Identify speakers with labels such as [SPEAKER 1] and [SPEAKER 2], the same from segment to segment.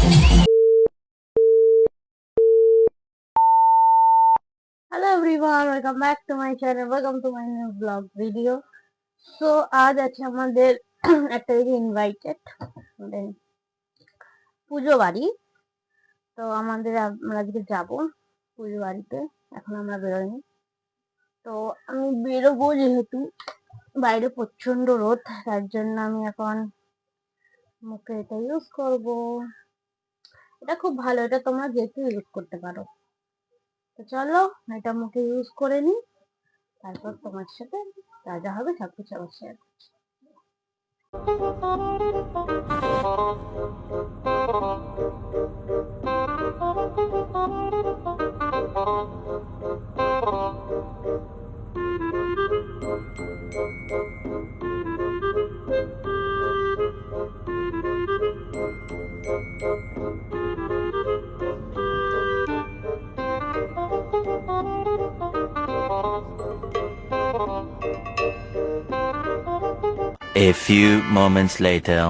[SPEAKER 1] Hello everyone, welcome back to my channel. Welcome to my new vlog video. So আজ আছে আমাদের একটা invited পুজো বাড়ি। তো আমরা আজকে যাব পুজো বাড়িতে। এখন আমরা বেরোইনি, তো আমি বেরোবো যেহেতু বাইরে প্রচন্ড রোদ, তার জন্য আমি এখন মুখে এটা ইউজ করব। এটা খুব ভালো, এটা তোমরা যেহেতু ইউজ করতে পারো। তো চলো এটা মুখে ইউজ করে নিই, তারপর তোমার সাথে যা যা হবে সবকিছু আবার শেয়ার করছি।
[SPEAKER 2] A few moments later.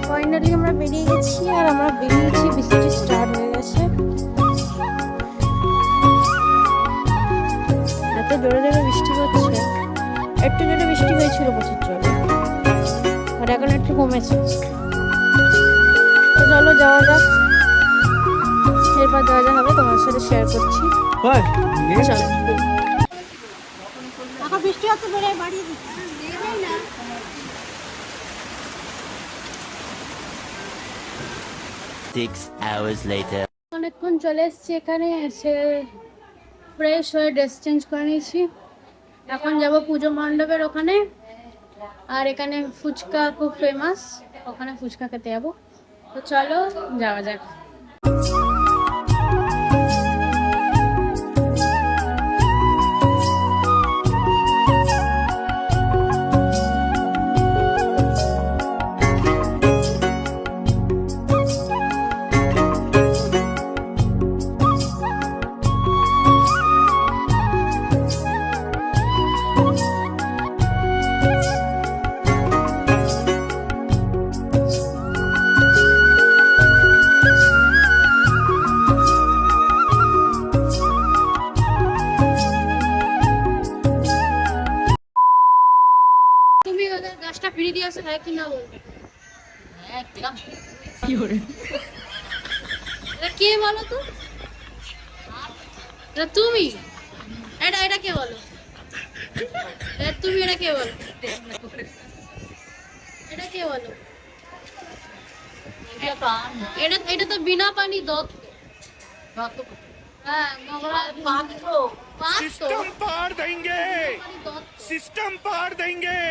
[SPEAKER 1] Finally আমরা বেরিয়ে গেছি, আর আমরা বেরিয়েছি, বৃষ্টি স্টার্ট হয়ে গেছে। এত জোরে জোরে বৃষ্টি হচ্ছে, একটু জোরে বৃষ্টি হয়েছিল প্রচুর জোরে, আর এখন একটু কমেছে। তো চলো যাওয়া যাক, এরপর যা যা হবে তোমার সাথে শেয়ার করছি। চলো, এখন বৃষ্টি হচ্ছে, বেড়ে বাড়িয়ে দিচ্ছি।
[SPEAKER 2] 6 hours later.
[SPEAKER 1] অনেকক্ষণ চলে এসেছি, এখানে এসে ফ্রেশ হয়ে ড্রেস চেঞ্জ করে নিয়েছি। এখন যাব পুজো মণ্ডপের ওখানে, আর এখানে ফুচকা খুব ফেমাস, ওখানে ফুচকা খেতে যাবো। তো চলো যাওয়া যাক। তুমি ওদের গাছটা ফিরিয়ে দিয়েছো, হ্যাঁ কি না বলবে? হ্যাঁ কি করে, এটা কে বলো তো? এটা তুমি? এটা কে বলো? এটা তুমি? এটা কে বলো? এটা কে বলো? এটা তো বিনা পানি দত্ত। হ্যাঁ,
[SPEAKER 3] सिस्टम पार देंगे, सिस्टम पार देंगे।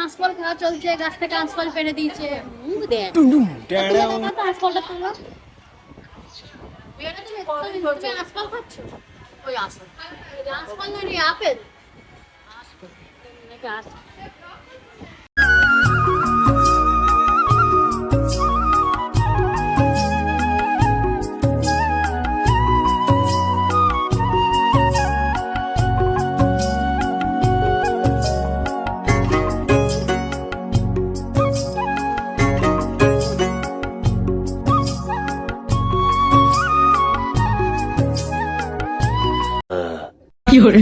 [SPEAKER 1] আঁশফল খাওয়া চলছে, গাছ থেকে আঁশফল পেড়ে দিয়েছে। আঁশফল খাচ্ছ? ওই আঁশফল না, আপেল।
[SPEAKER 4] কি করে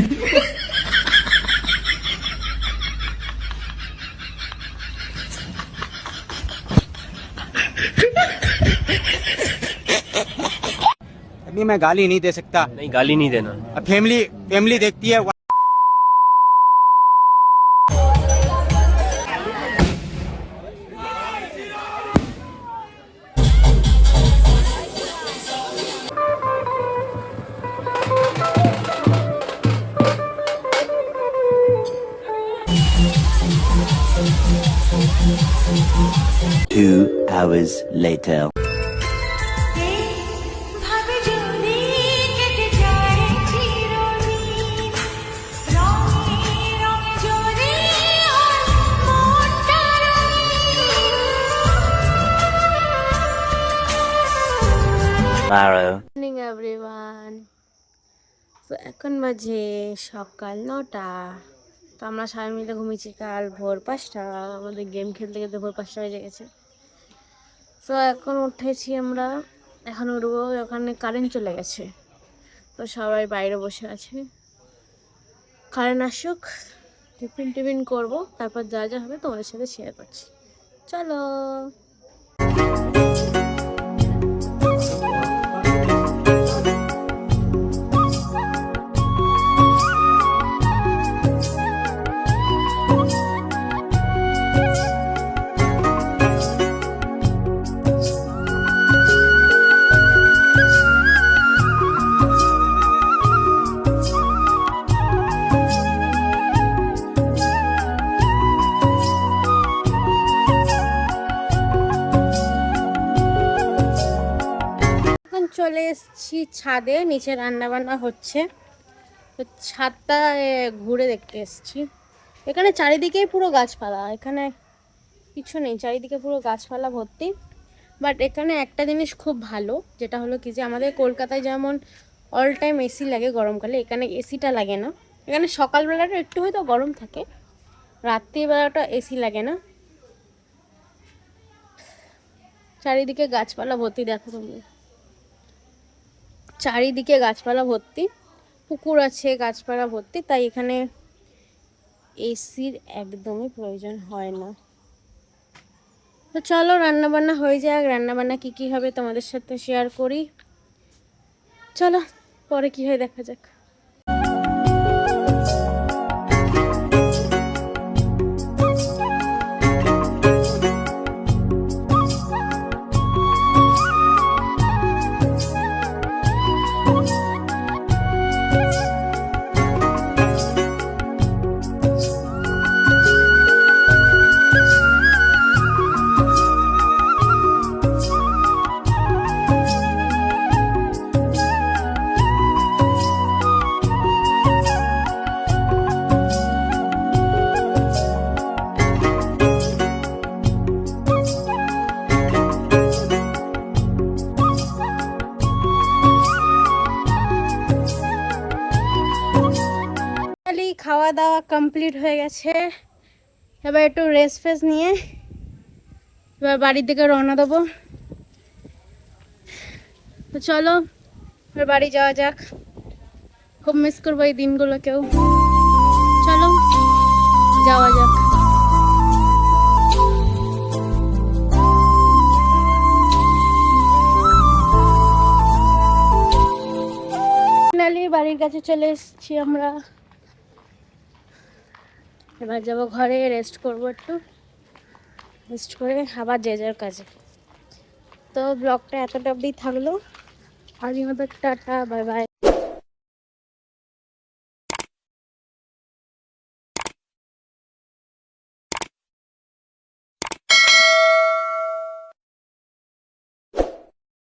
[SPEAKER 5] अभी मैं गाली नहीं दे सकता।
[SPEAKER 6] नहीं, गाली नहीं देना।
[SPEAKER 5] अब फैमिली फैमिली देखती है।
[SPEAKER 2] Two hours later. tomorrow.
[SPEAKER 1] Morning everyone. তো এখন বাজে সকাল 9টা। তো আমরা সবাই মিলে ঘুমিয়েছি কাল ভোর 5টা। আমাদের গেম খেলতে খেলতে ভোর 5টা বেজে গেছে। তো এখন উঠেছি আমরা, এখন উঠবো। ওখানে কারেন্ট চলে গেছে, তো সবাই বাইরে বসে আছে। কারেন্ট আসুক, টিফিন টিফিন করবো, তারপর যা যা হবে তোমাদের সাথে শেয়ার করছি। চলো। এখন চলে এসেছি ছাদে, নিচে রান্না বান্না হচ্ছে। তো ছাদটা ঘুরে দেখতে এসেছি। এখানে চারিদিকেই পুরো গাছপালা, এখানে কিছু নেই, চারিদিকে পুরো গাছপালা ভর্তি। বাট এখানে একটা জিনিস খুব ভালো, যেটা হলো কি যে আমাদের কলকাতায় যেমন অল টাইম এসি লাগে গরমকালে, এখানে এসিটা লাগে না। এখানে সকালবেলাটা একটু হয়তো গরম থাকে, রাত্রিবেলাটা এসি লাগে না। চারিদিকে গাছপালা ভর্তি, দেখো তুমি, চারিদিকে গাছপালা ভর্তি, পুকুর আছে, গাছপালা ভর্তি, তাই এখানে এসির একদমই প্রয়োজন হয় না। তো চলো রান্না বান্না হয়ে যাক। রান্না বান্না কী হবে তোমাদের সাথে শেয়ার করি। চলো, পরে কি হয় দেখা যাক। খাওয়া দাওয়া কমপ্লিট হয়ে গেছে, এবার একটু রেস্ট ফেস্ট নিয়ে এবার বাড়ির দিকে রওনা দেবো। তো চলো এবার বাড়ি যাওয়া যাক, খুব মিস করবো এই দিনগুলোকেও। চলো যাওয়া যাক। ফাইনালি বাড়ির কাছে চলে এসেছি আমরা, এবার যাবো ঘরে, রেস্ট করবো, একটু রেস্ট করে আবার যে যার কাজে। তো ব্লগটা এতটা অবধি থাকলো, আজকের মতো টাটা, বাই বাই।